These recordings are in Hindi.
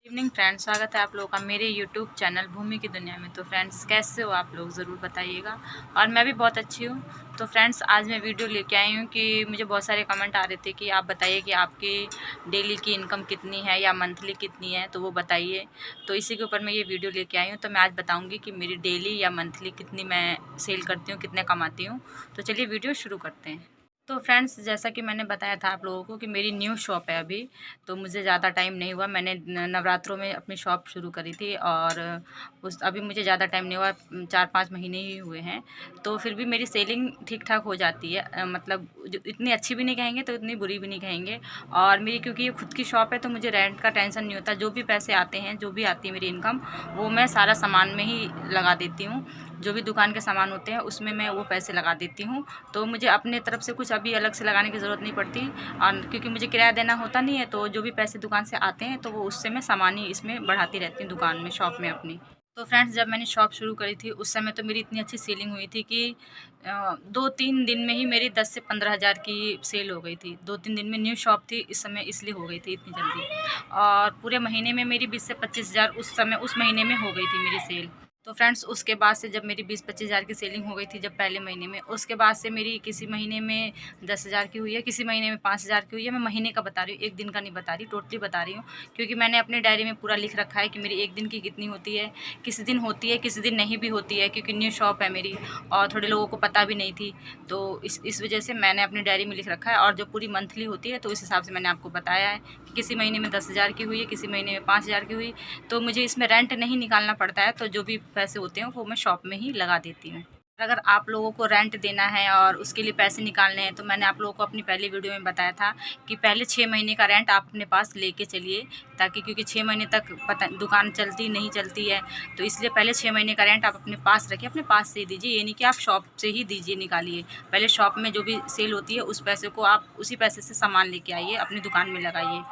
इवनिंग फ्रेंड्स, स्वागत है आप लोगों का मेरे यूट्यूब चैनल भूमि की दुनिया में। तो फ्रेंड्स, कैसे हो आप लोग ज़रूर बताइएगा। और मैं भी बहुत अच्छी हूँ। तो फ्रेंड्स, आज मैं वीडियो लेके आई हूँ कि मुझे बहुत सारे कमेंट आ रहे थे कि आप बताइए कि आपकी डेली की इनकम कितनी है या मंथली कितनी है, तो वो बताइए। तो इसी के ऊपर मैं ये वीडियो लेके आई हूँ। तो मैं आज बताऊँगी कि मेरी डेली या मंथली कितनी मैं सेल करती हूँ, कितने कमाती हूँ। तो चलिए वीडियो शुरू करते हैं। तो फ्रेंड्स, जैसा कि मैंने बताया था आप लोगों को कि मेरी न्यू शॉप है अभी। तो मुझे ज़्यादा टाइम नहीं हुआ, मैंने नवरात्रों में अपनी शॉप शुरू करी थी और उस अभी मुझे ज़्यादा टाइम नहीं हुआ, 4-5 महीने ही हुए हैं। तो फिर भी मेरी सेलिंग ठीक-ठाक हो जाती है, मतलब जो इतनी अच्छी भी नहीं कहेंगे तो इतनी बुरी भी नहीं कहेंगे। और मेरी क्योंकि ये खुद की शॉप है तो मुझे रेंट का टेंशन नहीं होता। जो भी पैसे आते हैं, जो भी आती है मेरी इनकम, वो मैं सारा सामान में ही लगा देती हूँ। जो भी दुकान के सामान होते हैं उसमें मैं वो पैसे लगा देती हूँ। तो मुझे अपने तरफ से कुछ अभी अलग से लगाने की ज़रूरत नहीं पड़ती। और क्योंकि मुझे किराया देना होता नहीं है, तो जो भी पैसे दुकान से आते हैं तो वो उससे मैं सामान ही इसमें बढ़ाती रहती हूँ दुकान में, शॉप में अपनी। तो फ्रेंड्स, जब मैंने शॉप शुरू करी थी उस समय तो मेरी इतनी अच्छी सेलिंग हुई थी कि 2-3 दिन में ही मेरी 10 से 15 हज़ार की सेल हो गई थी। 2-3 दिन में, न्यू शॉप थी इस समय, इसलिए हो गई थी इतनी जल्दी। और पूरे महीने में मेरी 20 से 25 हज़ार उस समय, उस महीने में हो गई थी मेरी सेल। तो फ्रेंड्स, उसके बाद से जब मेरी 20-25 हज़ार की सेलिंग हो गई थी जब पहले महीने में, उसके बाद से मेरी किसी महीने में 10 हज़ार की हुई है, किसी महीने में 5 हज़ार की हुई है। मैं महीने का बता रही हूँ, एक दिन का नहीं बता रही, टोटली बता रही हूँ। क्योंकि मैंने अपनी डायरी में पूरा लिख रखा है कि मेरी एक दिन की कितनी होती है, किसी दिन होती है, किसी दिन नहीं भी होती है, क्योंकि न्यू शॉप है मेरी और थोड़े लोगों को पता भी नहीं थी। तो इस वजह से मैंने अपनी डायरी में लिख रखा है। और जो पूरी मंथली होती है तो इस हिसाब से मैंने आपको बताया है कि किसी महीने में 10 हज़ार की हुई है, किसी महीने में 5 हज़ार की हुई। तो मुझे इसमें रेंट नहीं निकालना पड़ता है, तो जो भी पैसे होते हैं वो मैं शॉप में ही लगा देती हूँ। अगर आप लोगों को रेंट देना है और उसके लिए पैसे निकालने हैं, तो मैंने आप लोगों को अपनी पहली वीडियो में बताया था कि पहले 6 महीने का रेंट आप अपने पास लेके चलिए, ताकि क्योंकि 6 महीने तक पता दुकान चलती नहीं चलती है। तो इसलिए पहले 6 महीने का रेंट आप अपने पास रखिए, अपने पास से ही दीजिए। ये नहीं कि आप शॉप से ही दीजिए, निकालिए। पहले शॉप में जो भी सेल होती है उस पैसे को आप उसी पैसे से सामान लेके आइए, अपनी दुकान में लगाइए।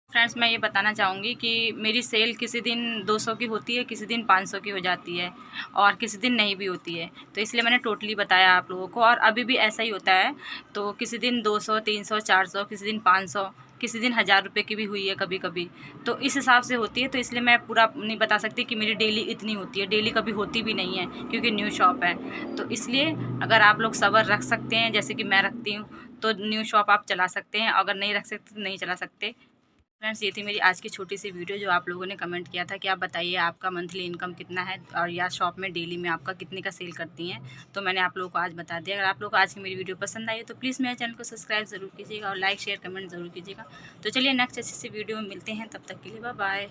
फ्रेंड्स, मैं ये बताना चाहूँगी कि मेरी सेल किसी दिन 200 की होती है, किसी दिन 500 की हो जाती है और किसी दिन नहीं भी होती है। तो इसलिए मैंने टोटली बताया आप लोगों को, और अभी भी ऐसा ही होता है। तो किसी दिन 200, 300, 400, किसी दिन 500, किसी दिन 1000 रुपये की भी हुई है कभी-कभी। तो इस हिसाब से होती है, तो इसलिए मैं पूरा नहीं बता सकती कि मेरी डेली इतनी होती है। डेली कभी होती भी नहीं है क्योंकि न्यू शॉप है। तो इसलिए अगर आप लोग सब्र रख सकते हैं जैसे कि मैं रखती हूँ, तो न्यू शॉप आप चला सकते हैं। अगर नहीं रख सकते तो नहीं चला सकते। फ्रेंड्स, ये थी मेरी आज की छोटी सी वीडियो जो आप लोगों ने कमेंट किया था कि आप बताइए आपका मंथली इनकम कितना है और या शॉप में डेली में आपका कितने का सेल करती हैं। तो मैंने आप लोगों को आज बता दिया। अगर आप लोगों को आज की मेरी वीडियो पसंद आई है तो प्लीज़ मेरे चैनल को सब्सक्राइब ज़रूर कीजिएगा और लाइक शेयर कमेंट ज़रूर कीजिएगा। तो चलिए नेक्स्ट अच्छी सी वीडियो में मिलते हैं, तब तक के लिए बाय बाय।